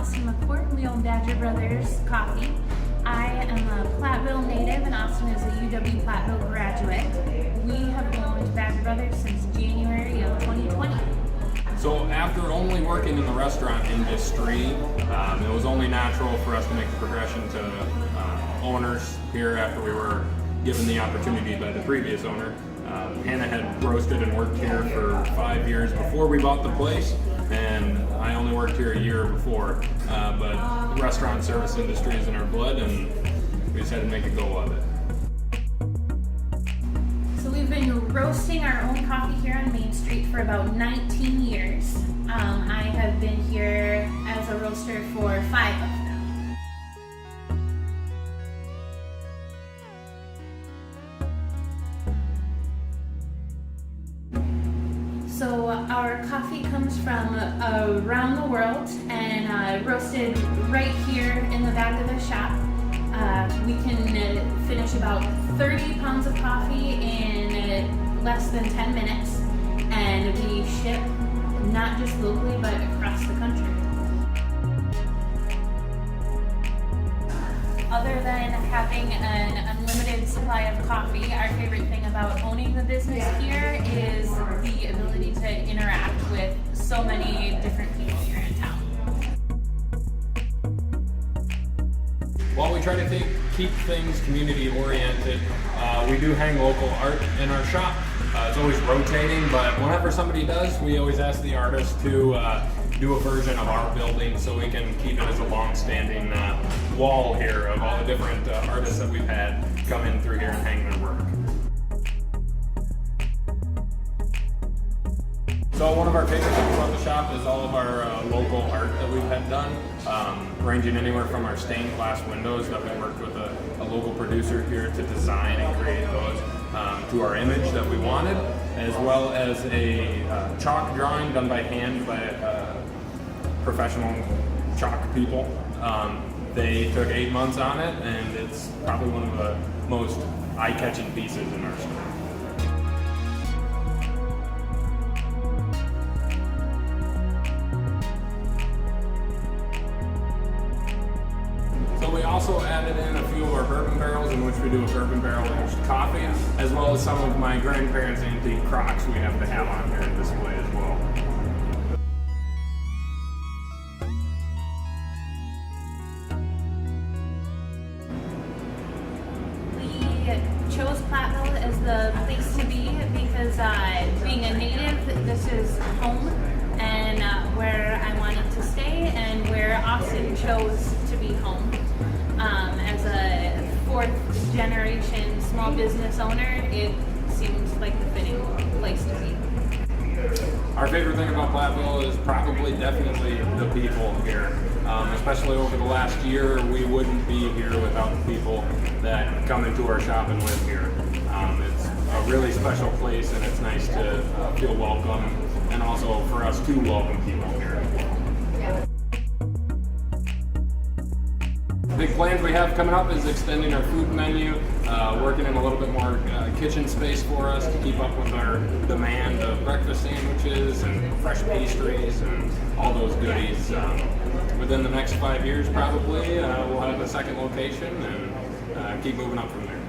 Austin McCourt. We own Badger Brothers Coffee. I am a Platteville native and Austin is a UW Platteville graduate. We have owned Badger Brothers since January of 2020. So after only working in the restaurant industry, it was only natural for us to make the progression to owners here after we were given the opportunity by the previous owner. Hannah had roasted and worked here for 5 years before we bought the place, and I only worked here a year before. But the restaurant service industry is in our blood, and we decided to make a go of it. So we've been roasting our own coffee here on Main Street for about 19 years. I have been here as a roaster for 5 of them. So our coffee comes from around the world and roasted right here in the back of the shop. We can finish about 30 pounds of coffee in less than 10 minutes, and we ship not just locally but across the country. Other than having an unlimited supply of coffee, our favorite thing about owning the business here is the ability to interact with so many different people here in town. While we try to keep things community oriented, we do hang local art in our shop. It's always rotating, but whenever somebody does, we always ask the artist to do a version of our building so we can keep it as a long-standing wall here of all the different artists that we've had come in through here and hang their work. So one of our favorite things about the shop is all of our local art that we've had done, ranging anywhere from our stained glass windows that we worked with a local producer here to design and create those, to our image that we wanted, as well as a chalk drawing done by hand by professional chalk people. They took 8 months on it, and it's probably one of the most eye-catching pieces in our store. So we also added in a few of our bourbon barrels in which we do a bourbon barrel aged coffee, as well as some of my grandparents' antique crocks we have to have on here in display as well. We chose Platteville as the place to be because being a native, this is home and where I wanted to stay and where Austin chose to be home. As a 4th generation small business owner, it seems like the fitting place to be. Our favorite thing about Platteville is definitely the people here. Especially over the last year, we wouldn't be here without the people that come into our shop and live here. It's a really special place, and it's nice to feel welcome, and also for us to welcome people here as well. Big plans we have coming up is extending our food menu, working in a little bit more kitchen space for us to keep up with our demand of breakfast sandwiches and fresh pastries and all those goodies. Within the next 5 years, probably, we'll have a second location and keep moving up from there.